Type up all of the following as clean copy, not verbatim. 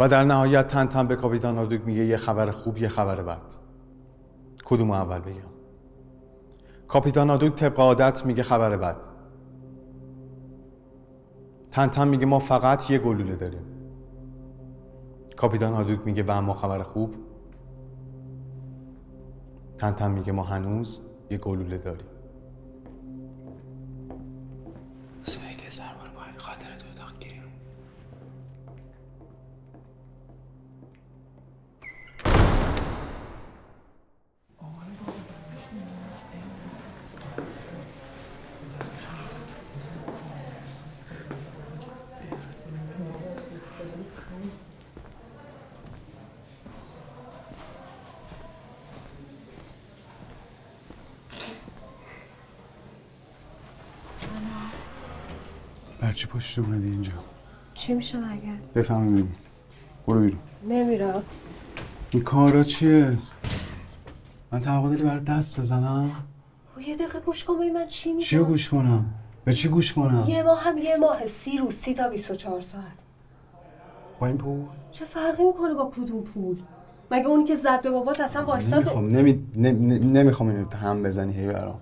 و در نهایت تن به کاپیتان هادوک میگه یه خبر خوب یه خبر بد. کدوم اول بگم؟ کاپیتان هادوک طبق عادت میگه خبر بد. تن میگه ما فقط یه گلوله داریم. کاپیتان هادوک میگه و اما خبر خوب. تن میگه ما هنوز یه گلوله داریم. سهیل یه ضربه رو باید خاطر تو اتاق گیریم. برچی پشت اومدی اینجا؟ چی میشه مگه؟ بفهمیم. برو بیرون. نمیرم. این کارا چیه؟ من توقع داری برای دست بزنم؟ یه دقیقه گوش کن ببین من چی میگم. چیو گوش کنم؟ به چی گوش کنم؟ یه ماه 30 روز 30 تا 24 ساعت. با این پول؟ چه فرقی میکنه با کدوم پول؟ مگه اونی که زد به بابات اصلا وایستاد؟ نمیخوام اینو هم بزنی هی برام.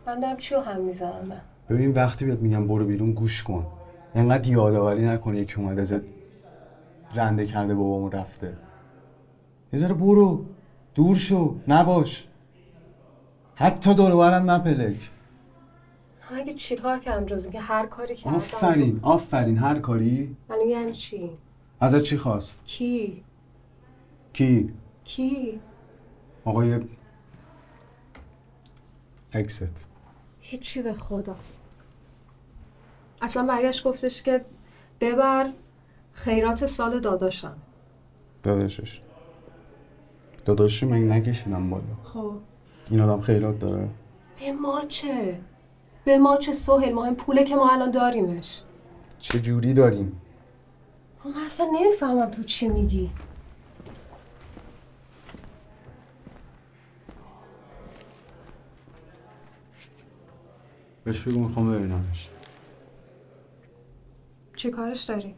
من دارم چیو هم میزنم من؟ ببین وقتی بهت میگم برو بیرون گوش کن. اینقدر یادآوری نکن یکی اومده ازت رنده کرده بابامون رفته. یه ذره برو. دور شو. نباش. حتی دور و برم نپلک. اگه چی کار کردم جز اینکه هر کاری کردم؟ آفرین هر کاری؟ من یعنی چی؟ ازت چی خواست؟ کی؟ آقای اکست. هیچی به خدا. اصلا برگشت گفتش که ببر خیرات سال داداشم. داداشی من نکشیدم بالا. خب این آدم خیرات داره؟ به ما چه سهیل؟ مهم پوله که ما الان داریمش. چه جوری داریم؟ من اصلا نمیفهمم تو چی میگی. بهش بگو میخوام ببینمش. چی کارش داری؟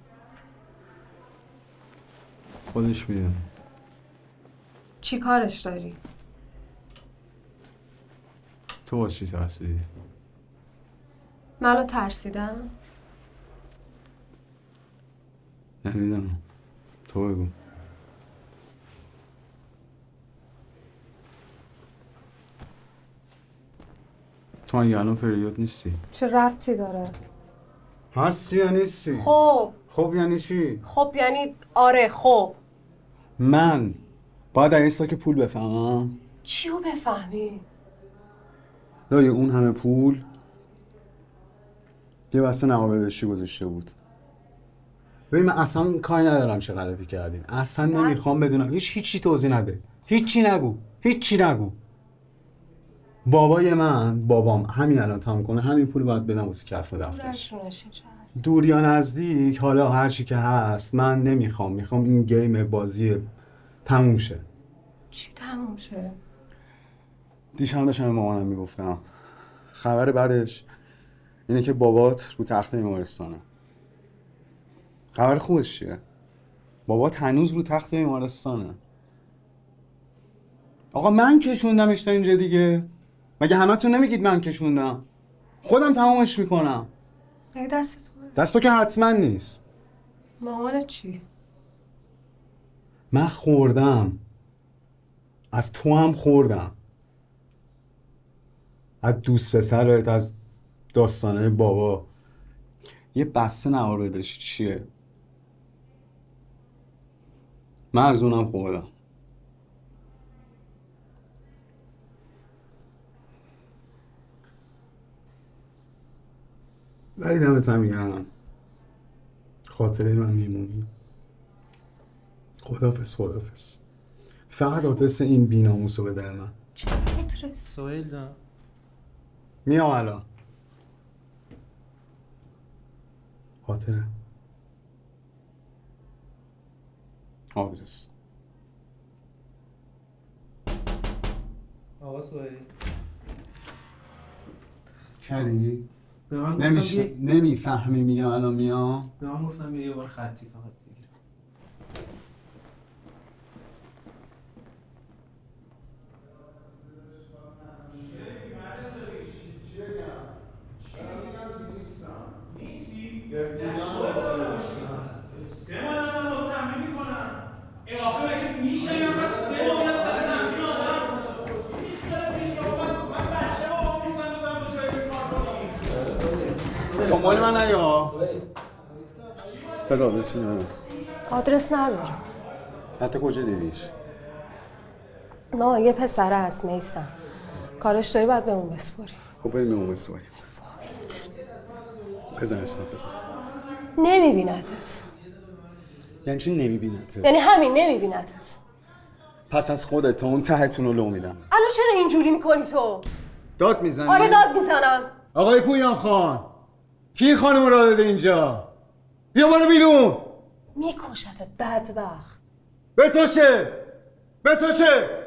خودش میدونه. چی کارش داری؟ تو واسه چی ترسیدی؟ من الان ترسیدم؟ نمیدونم. تو بگو. تو مگه الان فریاد نیستی؟ چه ربطی داره؟ هستی یا نیستی؟ خب یعنی چی؟ خب یعنی آره خب. من باید این ساک پول بفهمم؟ چیو بفهمی؟ لای اون همه پول یه بسته نوابرداشتی گذاشته بود. ببین من اصلا کاری ندارم چه غلطی کردین. اصلا نمیخوام بدونم. هیچی توضیح نده. هیچی نگو. بابام همین الان تمام کنه همین پول باید بدم واسه کف دفترش. دور یا نزدیک حالا هر چی که هست من نمیخوام. میخوام این گیم بازی تموم شه. چی تموم شه؟ دیشب داشتم به مامانم میگفتم خبر بعدش اینه که بابات رو تخت بیمارستانه. خبر خوبش چیه؟ بابات هنوز رو تخت بیمارستانه. آقا من کشوندمش تا اینجا دیگه. مگه همتون نمیگید من کشوندم؟ خودم تمامش میکنم. مگه دست توه؟ دست تو که حتما نیست. مامانت چی؟ من خوردم. از تو هم خوردم. از دوست پسرت، از داستانه بابا. یه بسته نوابرداشتی چیه؟ من از اونم خوردم. ولی دمتم میگم خاطره من میمونی. خدافظ. فقط آدرس این بی‌ناموسو بده من. چه آدرس؟ سهیل جان میام الان. خاطره آدرس. آقا سهیل شریعی نمیفهمی میگم الان میام. به من گفتم یه بار خطی فقط بگیرم. دنبال من نیا. بده آدرس من. آدرس نداره. حتی کجا دیدیش؟ نه یه پسره هست میسم. کارش داری باید به اون بسپاری. خب بریم به اون بسپاری. بزن استاپ بزن. نمیبینتت. یعنی چی نمیبینتت؟ یعنی همین نمیبینتت. پس از خودت تا اون تهتون رو لو میدم. الان چرا اینجوری میکنی تو؟ داد میزنی؟ آره داد میزنم. آقای پویان خان کی این خانم را داده اینجا؟ بیا برو بیرون. میکشتت بدبخت. به تو چه؟ به تو چه؟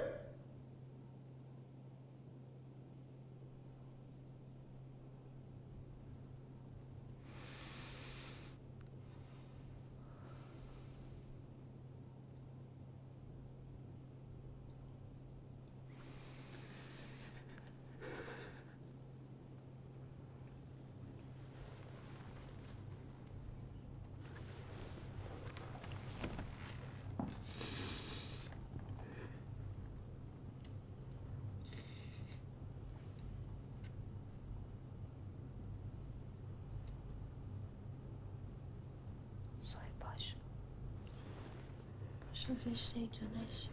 پاشو زشته اینجا نشی.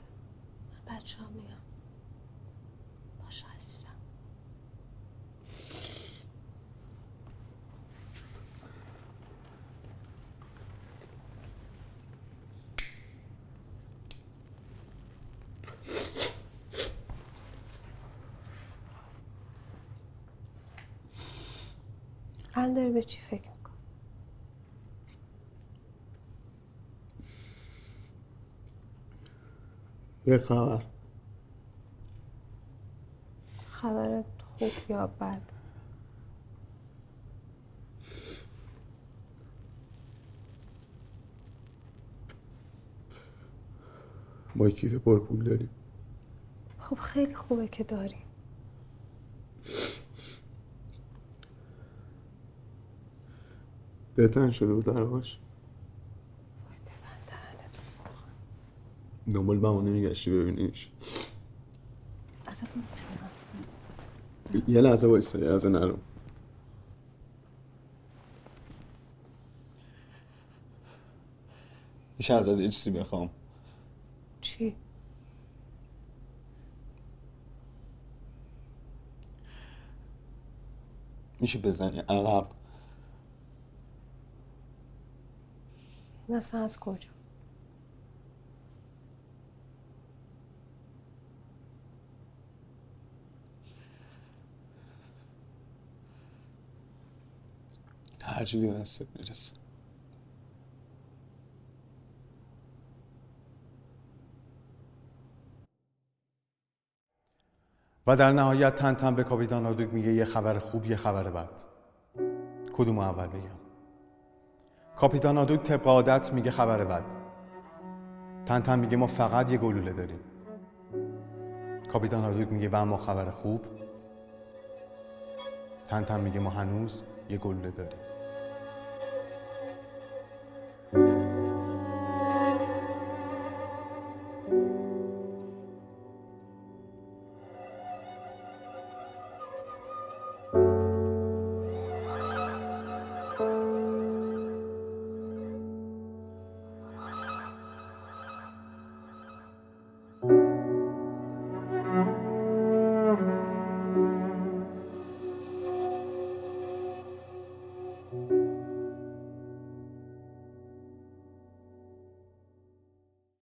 من بچه ها میام. پاشو عزیزم. الان داری به چی فکر میکنی؟ یه خبر. خبرت خوب یا بد؟ ما کیف پرپول داریم. خب خیلی خوبه که داریم. دهتن شده بود درواش. وای ببند دهنت. دنبال بهونه میگشتی ببینیش. ازت میتونم. یه لحظه وایسا، یه لحظه نرو. میشه ازت یه چیزی بخوام؟ چی؟ میشه بزنی عقب؟ مثلا از کجا؟ هر چی که دستت میرسه. و در نهایت تن به کاپیتان آدوک میگه یه خبر خوب یه خبر بد. کدومو اول بگم؟ کاپیتان آدوک طبق عادت میگه خبر بد. تن میگه ما فقط یه گلوله داریم. کاپیتان آدوک میگه و اما خبر خوب. تن میگه ما هنوز یه گلوله داریم.